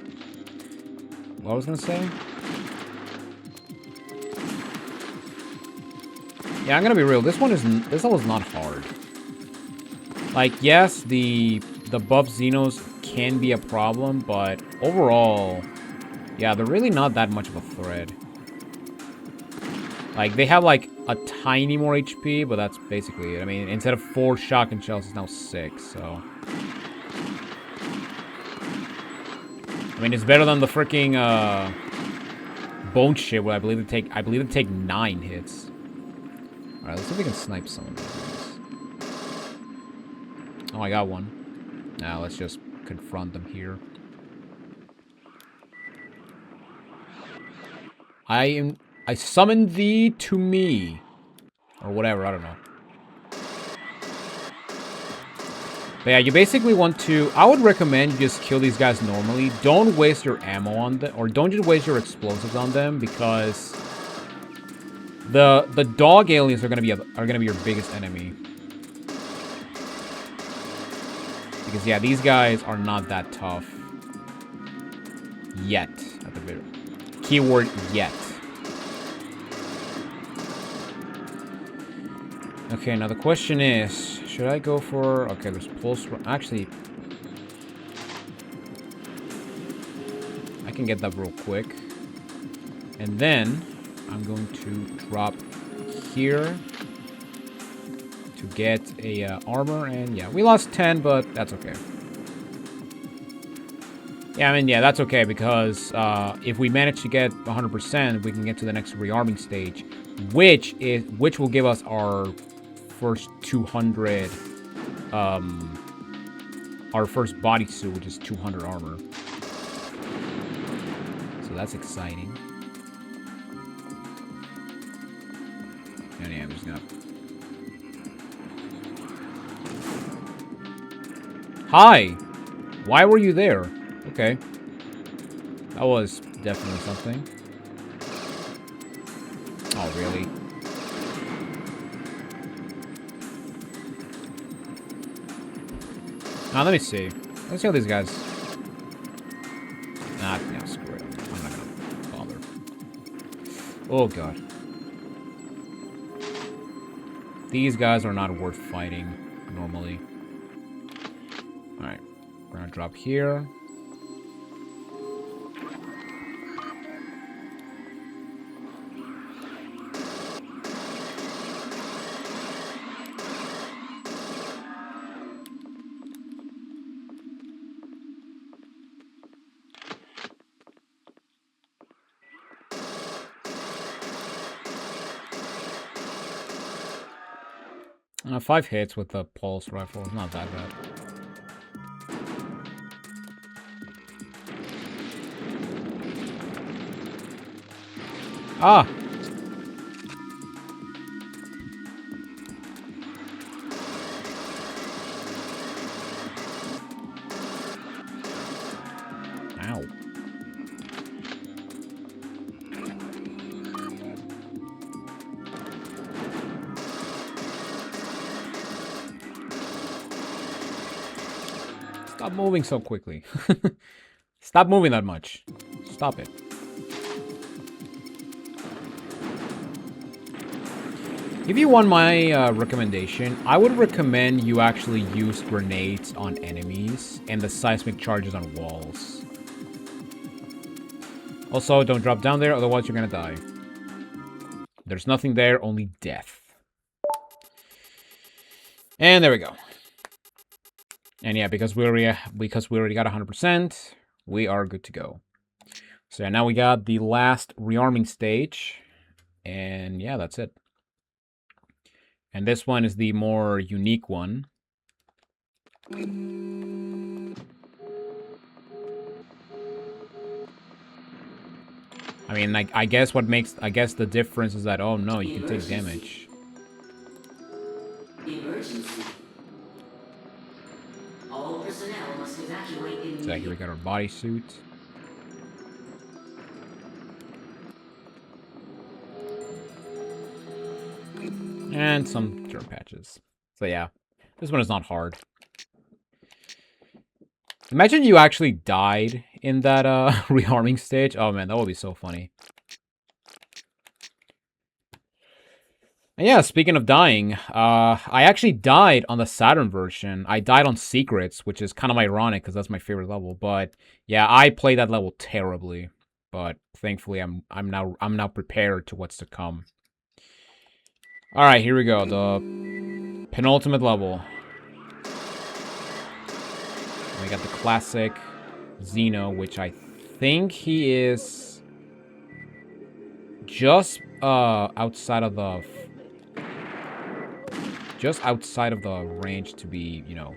What I was gonna say? Yeah, I'm gonna be real. This level's not hard. Like, yes, the buff Xenos can be a problem, but overall, Yeah, they're really not that much of a threat. Like, they have, like, a tiny more HP, but that's basically it. I mean, instead of 4 shotgun shells, it's now 6, so... I mean, it's better than the freaking, bone shit, where I believe they take 9 hits. Alright, let's see if we can snipe some of these guys. Oh, I got one. Now, let's just confront them here. I summon thee to me. Or whatever, I don't know. But yeah, you basically want to... I would recommend you just kill these guys normally. Don't waste your ammo on them. Or don't just waste your explosives on them, because... The dog aliens are gonna be your biggest enemy. Because yeah, these guys are not that tough. Yet. At the very... Keyword, yet. Okay, now the question is, should I go for... Okay, there's pulse... Actually... I can get that real quick. And then, I'm going to drop here to get a armor, and yeah, we lost 10, but that's okay. Yeah, I mean, yeah, that's okay, because if we manage to get 100%, we can get to the next rearming stage, which will give us our first 200, our first bodysuit, which is 200 armor. So that's exciting. And yeah, I'm just gonna... Hi! Why were you there? Okay. That was definitely something. Oh, really? Now, let me see. Let's see how these guys... Nah, yeah, screw it. I'm not gonna bother. Oh, God. These guys are not worth fighting, normally. Alright. We're gonna drop here. Five hits with the pulse rifle. Not that bad. Ah! Ow. Stop moving so quickly. Stop moving that much. Stop it. If you want my recommendation, I would recommend you actually use grenades on enemies and the seismic charges on walls. Also, don't drop down there, otherwise you're gonna die. There's nothing there, only death. And there we go. And yeah, because we already got 100%, we are good to go. So yeah, now we got the last rearming stage, and yeah, that's it. And this one is the more unique one. I mean, like, I guess the difference is that, oh no, you can take damage. Emergency. All personnel must evacuate immediately. So here we got our bodysuit. And some dirt patches. So yeah, this one is not hard. Imagine you actually died in that rearming stage. Oh man, that would be so funny. And yeah, speaking of dying, I actually died on the Saturn version. I died on Secrets, which is kind of ironic because that's my favorite level. But yeah, I played that level terribly. but thankfully I'm now prepared to what's to come. All right, here we go. The penultimate level. We got the classic Xeno, which I think he is just outside of the range to be, you know,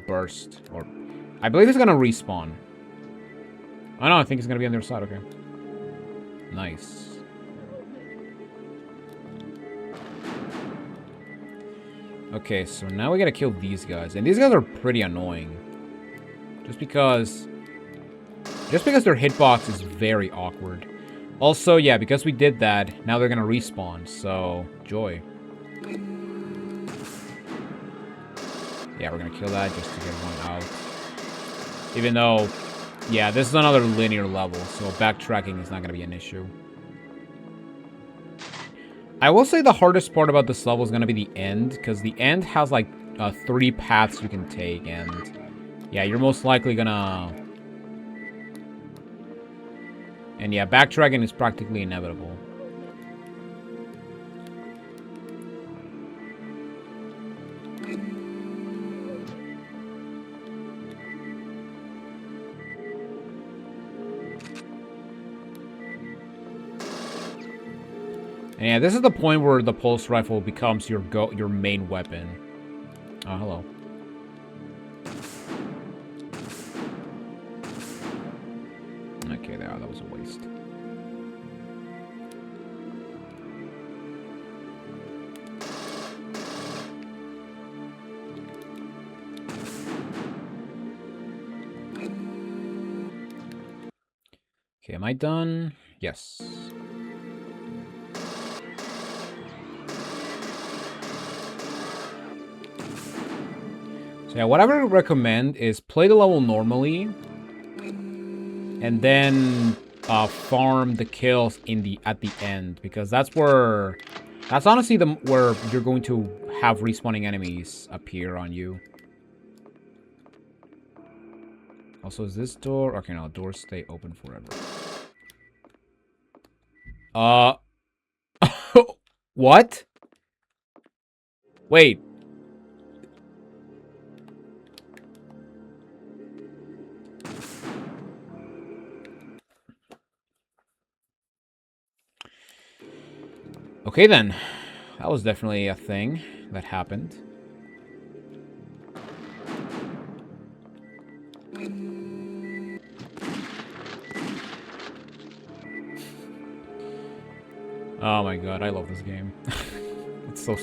burst. Or I believe he's gonna respawn. Oh no, I think he's gonna be on the other side. Okay, nice. Okay, so now we gotta kill these guys, and these guys are pretty annoying. Just because their hitbox is very awkward. Also, yeah, because we did that, now they're gonna respawn, so joy. Yeah, we're gonna kill that just to get one out. Even though, yeah, this is another linear level, so backtracking is not gonna be an issue. I will say the hardest part about this level is gonna be the end, because the end has like 3 paths you can take, and yeah, you're most likely gonna... And yeah, backtracking is practically inevitable. And yeah, this is the point where the pulse rifle becomes your main weapon. Oh, hello. Okay, that was a waste. Okay, am I done? Yes. So yeah, what I would recommend is play the level normally, and then farm the kills at the end, because that's honestly where you're going to have respawning enemies appear on you. Also, is this door? Okay, no, doors stay open forever. What? Wait. Okay then, that was definitely a thing that happened. Oh my god, I love this game. It's so...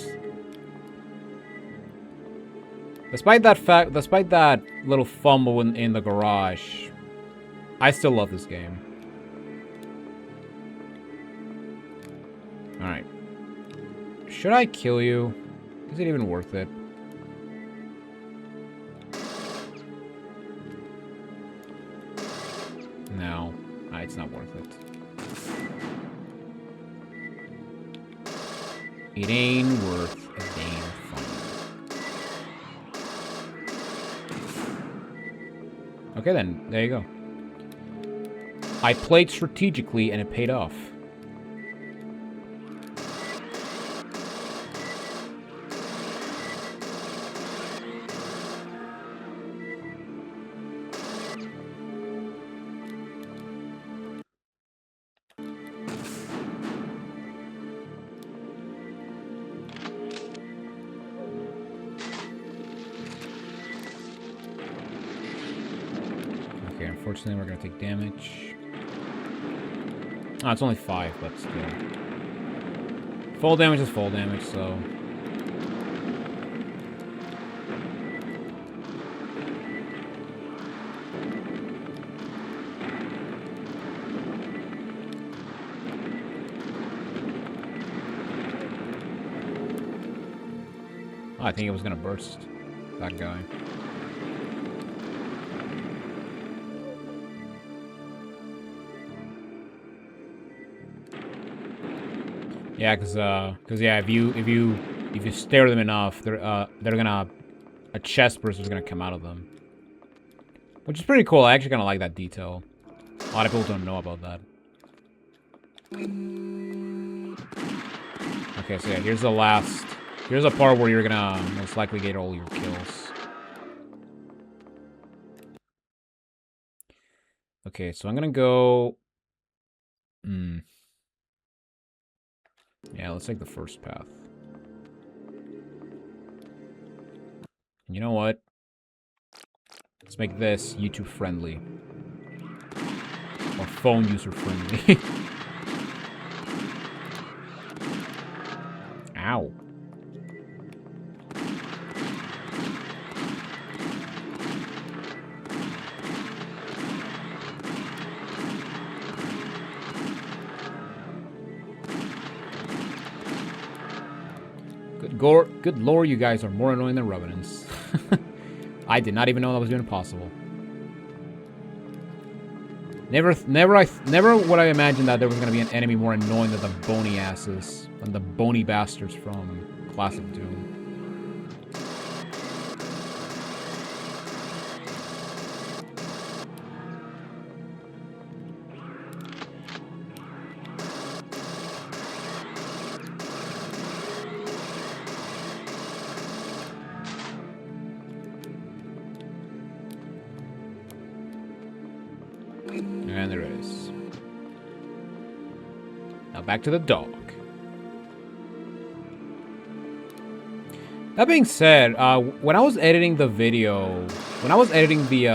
Despite that little fumble in the garage, I still love this game. Alright. Should I kill you? Is it even worth it? No. It's not worth it. It ain't worth a damn thing. Okay then, there you go. I played strategically and it paid off. Unfortunately, we're going to take damage. Oh, it's only 5, but still. Full damage is full damage, so... Oh, I think it was going to burst. That guy. Yeah, cause yeah, if you stare them enough, they're gonna a chest burst is gonna come out of them, which is pretty cool. I actually kind of like that detail. A lot of people don't know about that. Okay, so yeah, here's the last... Here's a part where you're gonna most likely get all your kills. Okay, so I'm gonna go... Yeah, let's take the first path. You know what? Let's make this YouTube friendly. Or phone user friendly. Ow. Good lord, you guys are more annoying than Revenants. I did not even know that was even possible. Never would I imagine that there was gonna be an enemy more annoying than the bony asses, than the bony bastards from Classic Doom. And there it is. Now back to the dog. That being said, when I was editing the video, when I was editing the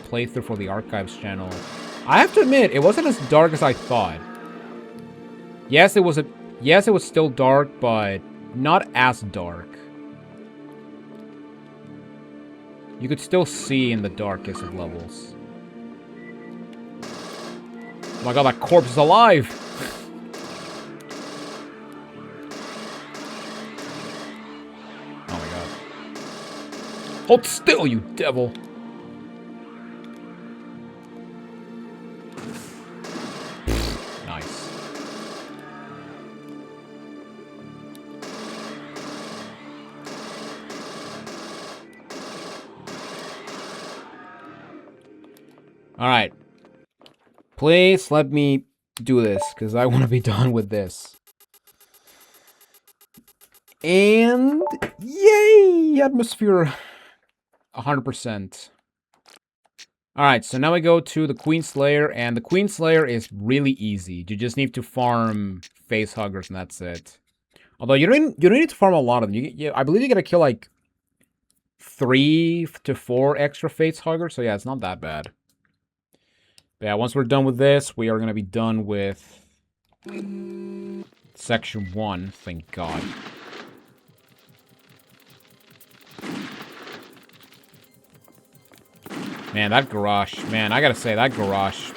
playthrough for the Archives channel, I have to admit it wasn't as dark as I thought. Yes, it was still dark, but not as dark. You could still see in the darkest of levels. Oh my god, that corpse is alive! Oh my god. Hold still, you devil! Nice. Alright. Please let me do this, because I want to be done with this. And... yay! Atmosphere 100%. Alright, so now we go to the Queen Slayer, and the Queen Slayer is really easy. You just need to farm face huggers, and that's it. Although, you don't need to farm a lot of them. I believe you gotta kill, like, 3 to 4 extra face huggers, so yeah, it's not that bad. But yeah, once we're done with this, we are going to be done with Section 1, thank God. Man, that garage, man, I gotta say, that garage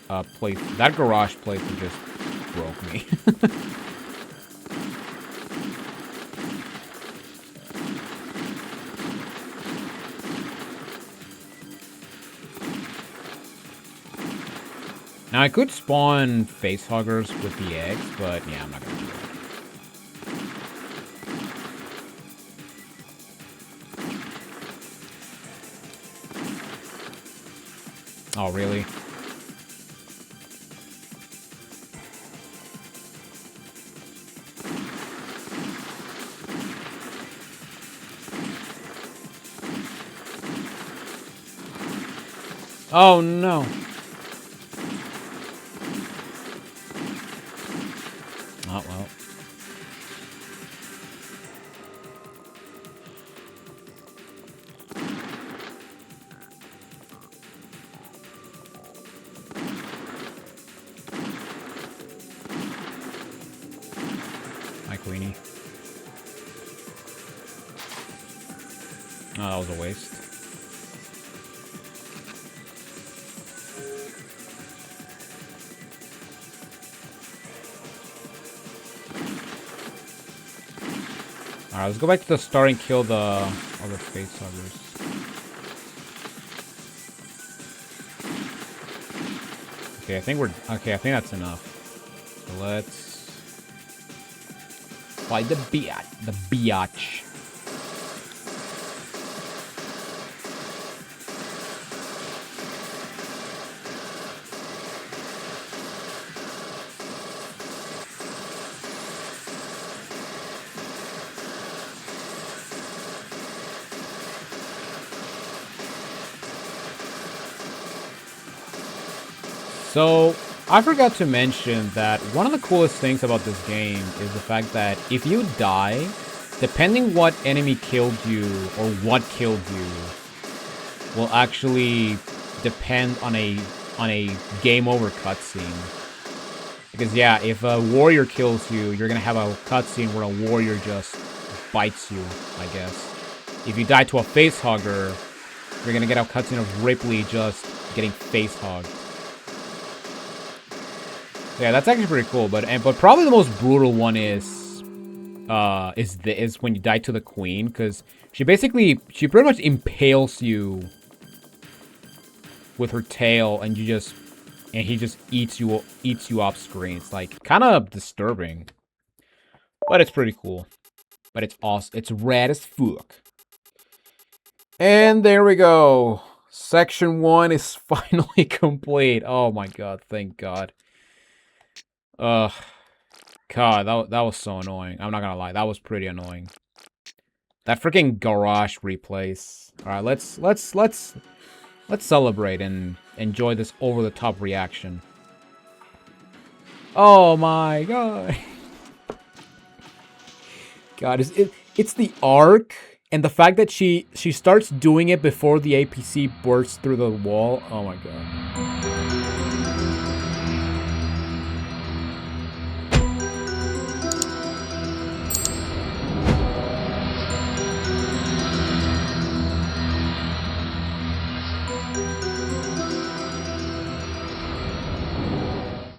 playthrough just broke me. Now, I could spawn face huggers with the eggs, but yeah, I'm not gonna do that. Oh, really? Oh, no. Oh, well. Hi, Queenie. Oh, that was a waste. Alright, let's go back to the start and kill the other face huggers. Okay, I think that's enough. So let's fight the biatch. So, I forgot to mention that one of the coolest things about this game is the fact that if you die, depending what enemy killed you or what killed you, will actually depend on a game over cutscene. Because yeah, if a warrior kills you, you're gonna have a cutscene where a warrior just bites you, I guess. If you die to a face hugger, you're gonna get a cutscene of Ripley just getting face hugged. Yeah, that's actually pretty cool. But probably the most brutal one is when you die to the queen, because she pretty much impales you with her tail, and he just eats you off screen. It's like kind of disturbing, but it's pretty cool. But it's awesome. It's rad as fuck. And there we go. Section 1 is finally complete. Oh my god, thank god. God, that was so annoying. I'm not gonna lie, that was pretty annoying. That freaking garage replays. All right, let's celebrate and enjoy this over-the-top reaction. Oh my god. God, it's the arc and the fact that she starts doing it before the APC bursts through the wall. Oh my god.